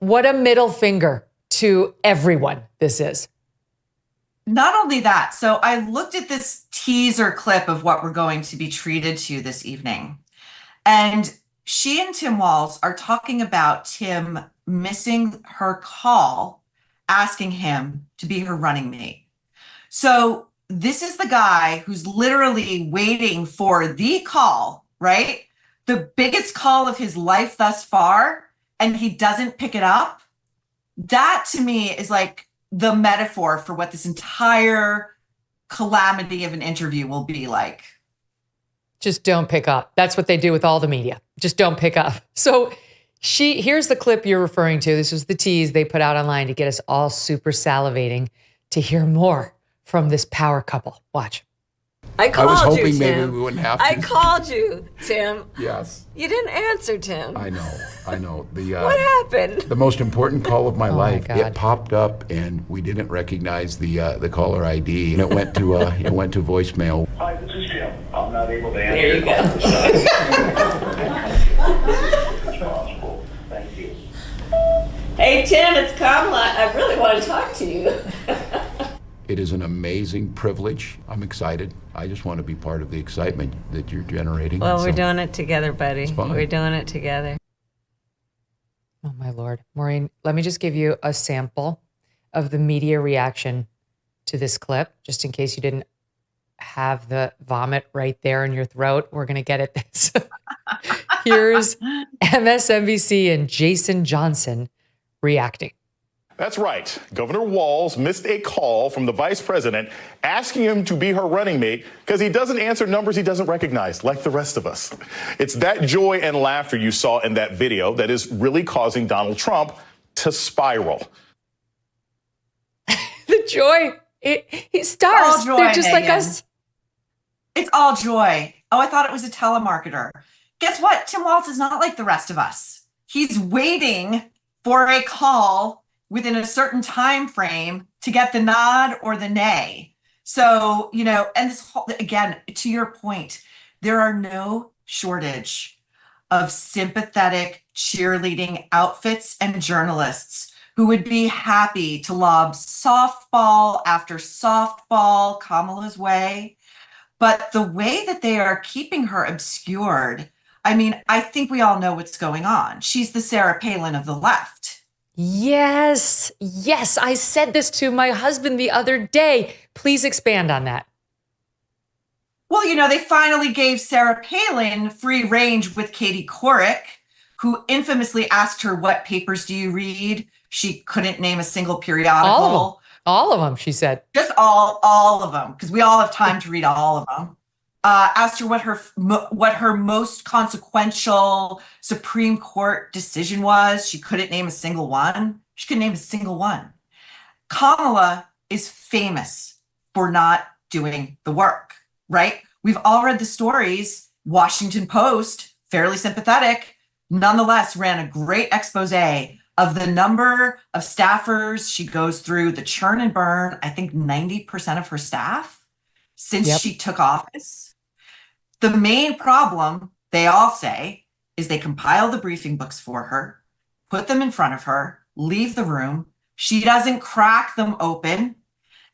What a middle finger to everyone this is. Not only that, so I looked at this teaser clip of what we're going to be treated to this evening. And she and Tim Walz are talking about Tim missing her call, asking him to be her running mate. So this is the guy who's literally waiting for the call, right? The biggest call of his life thus far, and he doesn't pick it up. That to me is like the metaphor for what this entire calamity of an interview will be like. Just don't pick up. That's what they do with all the media. Just don't pick up. So here's the clip you're referring to. This was the tease they put out online to get us all super salivating to hear more from this power couple. Watch. I was hoping you, maybe we wouldn't have to. I called you, Tim. Yes. You didn't answer, Tim. I know. What happened? The most important call of my life. My God. It popped up, and we didn't recognize the caller ID, and it went to voicemail. Hi, this is Jim. I'm not able to answer. There you go. Responsible. Thank you. Hey, Tim, it's Kamala. I really want to talk to you. It is an amazing privilege. I'm excited. I just want to be part of the excitement that you're generating. Well, So we're doing it together, buddy. it's fun. We're doing it together. Oh, my Lord. Maureen, let me just give you a sample of the media reaction to this clip, just in case you didn't have the vomit right there in your throat. We're going to get at this. Here's MSNBC and Jason Johnson reacting. That's right. Governor Walz missed a call from the vice president asking him to be her running mate because he doesn't answer numbers he doesn't recognize, like the rest of us. It's that joy and laughter you saw in that video that is really causing Donald Trump to spiral. The joy. He stars. All joy, They're just like Megyn. us. It's all joy. Oh, I thought it was a telemarketer. Guess what? Tim Walz is not like the rest of us. He's waiting for a call within a certain time frame to get the nod or the nay. So, and this whole, again, to your point, there are no shortage of sympathetic cheerleading outfits and journalists who would be happy to lob softball after softball Kamala's way. But the way that they are keeping her obscured, I mean, I think we all know what's going on. She's the Sarah Palin of the left. Yes. I said this to my husband the other day. Please expand on that. Well, they finally gave Sarah Palin free range with Katie Couric, who infamously asked her, what papers do you read? She couldn't name a single periodical. All of them, she said. Just all of them, because we all have time to read all of them. Asked her what her most consequential Supreme Court decision was. She couldn't name a single one. She couldn't name a single one. Kamala is famous for not doing the work, right? We've all read the stories. Washington Post, fairly sympathetic, nonetheless ran a great expose of the number of staffers. She goes through the churn and burn, I think 90% of her staff since she took office. The main problem, they all say, is they compile the briefing books for her, put them in front of her, leave the room. She doesn't crack them open.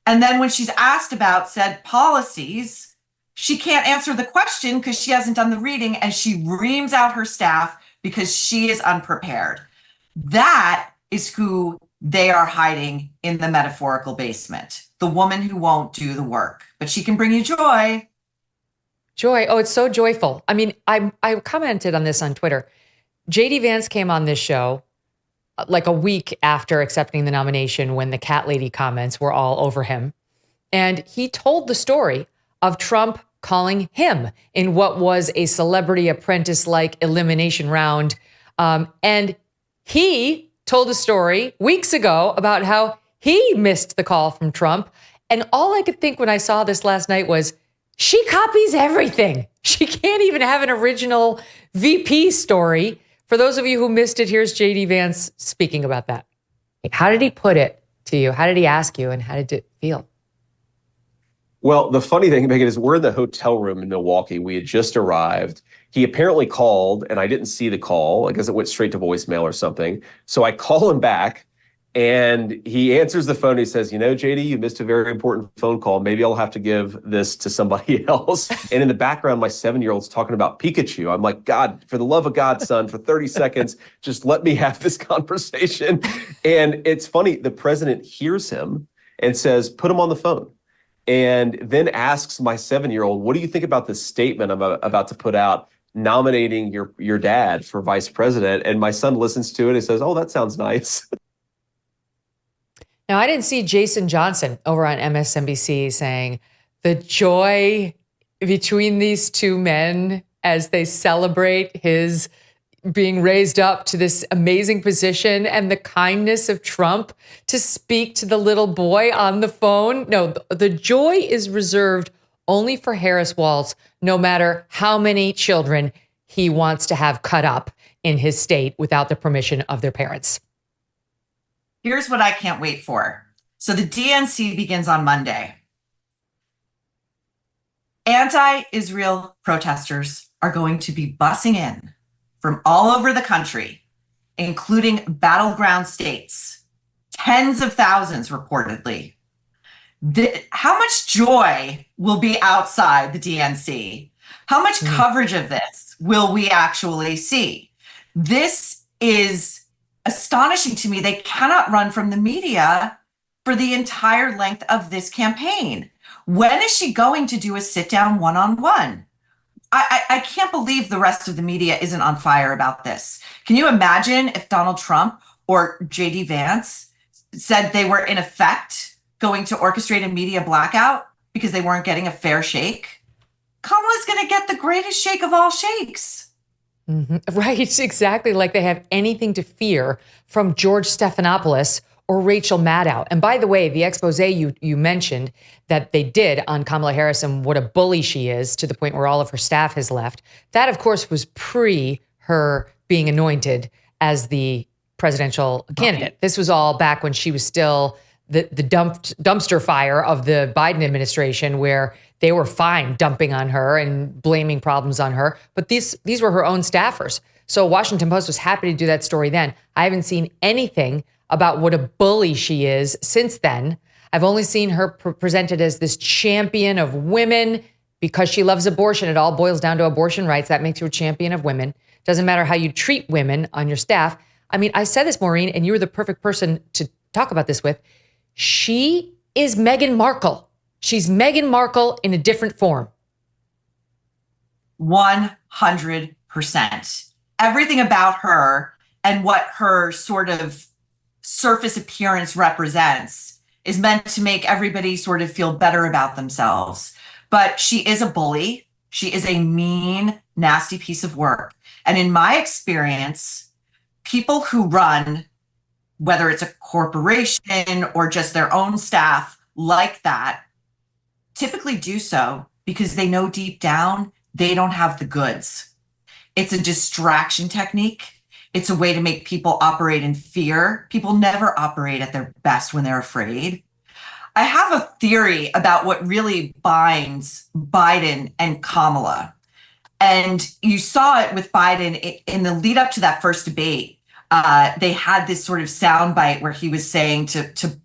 And then when she's asked about said policies, she can't answer the question because she hasn't done the reading, and she reams out her staff because she is unprepared. That is who they are hiding in the metaphorical basement. The woman who won't do the work, but she can bring you joy. Joy. Oh, it's so joyful. I mean, I commented on this on Twitter. JD Vance came on this show like a week after accepting the nomination when the cat lady comments were all over him. And he told the story of Trump calling him in what was a Celebrity Apprentice-like elimination round. And he told a story weeks ago about how he missed the call from Trump. And all I could think when I saw this last night was, she copies everything. She can't even have an original VP story. For those of you who missed it, here's JD Vance speaking about that. How did he put it to you? How did he ask you? And how did it feel? Well, the funny thing, Megyn, is we're in the hotel room in Milwaukee. We had just arrived. He apparently called, and I didn't see the call. I guess it went straight to voicemail or something. So I call him back, and he answers the phone. He says, JD, you missed a very important phone call. Maybe I'll have to give this to somebody else. And in the background, my 7-year-old's talking about Pikachu. I'm like, God, for the love of God, son, for 30 seconds, just let me have this conversation. And it's funny, the president hears him and says, put him on the phone. And then asks my 7-year-old, what do you think about this statement I'm about to put out, nominating your dad for vice president? And my son listens to it and says, oh, that sounds nice. Now, I didn't see Jason Johnson over on MSNBC saying the joy between these two men as they celebrate his being raised up to this amazing position and the kindness of Trump to speak to the little boy on the phone. No, the joy is reserved only for Harris-Walz, no matter how many children he wants to have cut up in his state without the permission of their parents. Here's what I can't wait for. So the DNC begins on Monday. Anti-Israel protesters are going to be bussing in from all over the country, including battleground states, tens of thousands reportedly. How much joy will be outside the DNC? How much coverage of this will we actually see? This is astonishing to me. They cannot run from the media for the entire length of this campaign. When is she going to do a sit-down one-on-one? I can't believe the rest of the media isn't on fire about this. Can you imagine if Donald Trump or JD Vance said they were in effect going to orchestrate a media blackout because they weren't getting a fair shake? Kamala's going to get the greatest shake of all shakes. Mm-hmm. Right, exactly. Like they have anything to fear from George Stephanopoulos or Rachel Maddow. And by the way, the expose you mentioned that they did on Kamala Harris and what a bully she is to the point where all of her staff has left. That, of course, was pre her being anointed as the presidential candidate. This was all back when she was still the dumpster fire of the Biden administration, where they were fine dumping on her and blaming problems on her. But these were her own staffers. So Washington Post was happy to do that story then. I haven't seen anything about what a bully she is since then. I've only seen her presented as this champion of women because she loves abortion. It all boils down to abortion rights. That makes you a champion of women. Doesn't matter how you treat women on your staff. I mean, I said this, Maureen, and you were the perfect person to talk about this with. She is Meghan Markle. She's Meghan Markle in a different form. 100%. Everything about her and what her sort of surface appearance represents is meant to make everybody sort of feel better about themselves. But she is a bully. She is a mean, nasty piece of work. And in my experience, people who run, whether it's a corporation or just their own staff like that, typically do so because they know deep down they don't have the goods. It's a distraction technique. It's a way to make people operate in fear. People never operate at their best when they're afraid. I have a theory about what really binds Biden and Kamala. And you saw it with Biden in the lead up to that first debate. They had this sort of soundbite where he was saying to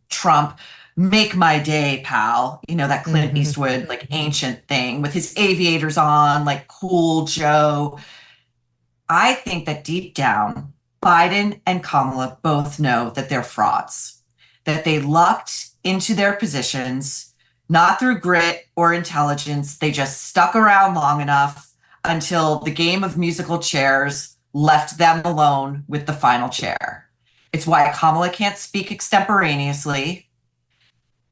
Trump, "Make my day, pal." You know, that Clint Eastwood, like ancient thing with his aviators on, like cool Joe. I think that deep down, Biden and Kamala both know that they're frauds, that they lucked into their positions, not through grit or intelligence. They just stuck around long enough until the game of musical chairs left them alone with the final chair. It's why Kamala can't speak extemporaneously.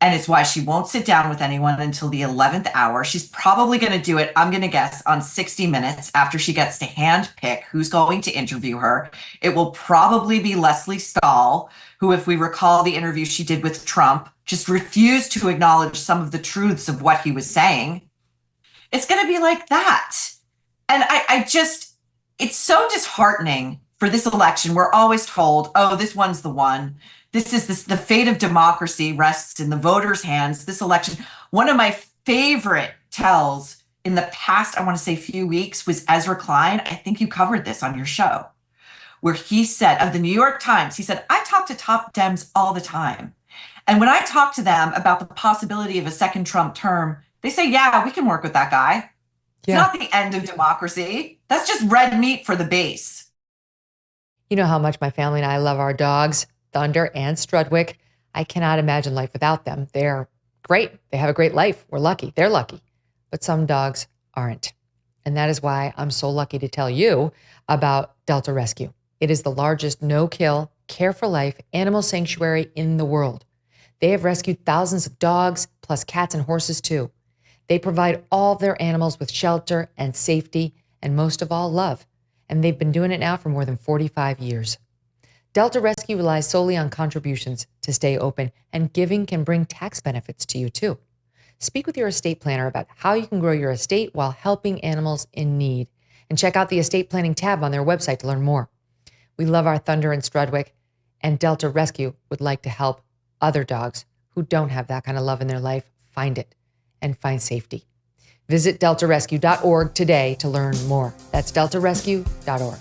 And it's why she won't sit down with anyone until the 11th hour. She's probably going to do it, I'm going to guess, on 60 Minutes after she gets to handpick who's going to interview her. It will probably be Lesley Stahl, who, if we recall the interview she did with Trump, just refused to acknowledge some of the truths of what he was saying. It's going to be like that. And it's so disheartening for this election. We're always told, oh, this one's the one. The fate of democracy rests in the voters' hands. This election, one of my favorite tells in the past, I want to say few weeks, was Ezra Klein. I think you covered this on your show, where he said, of the New York Times, he said, I talk to top Dems all the time. And when I talk to them about the possibility of a second Trump term, they say, yeah, we can work with that guy. It's not the end of democracy. That's just red meat for the base. You know how much my family and I love our dogs, Thunder and Strudwick. I cannot imagine life without them. They're great. They have a great life. We're lucky. They're lucky. But some dogs aren't. And that is why I'm so lucky to tell you about Delta Rescue. It is the largest no-kill, care-for-life animal sanctuary in the world. They have rescued thousands of dogs, plus cats and horses too. They provide all their animals with shelter and safety, and most of all, love. And they've been doing it now for more than 45 years. Delta Rescue relies solely on contributions to stay open, and giving can bring tax benefits to you too. Speak with your estate planner about how you can grow your estate while helping animals in need. And check out the estate planning tab on their website to learn more. We love our Thunder and Strudwick, and Delta Rescue would like to help other dogs who don't have that kind of love in their life find it and find safety. Visit deltarescue.org today to learn more. That's deltarescue.org.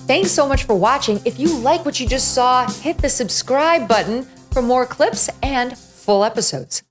Thanks so much for watching. If you like what you just saw, hit the subscribe button for more clips and full episodes.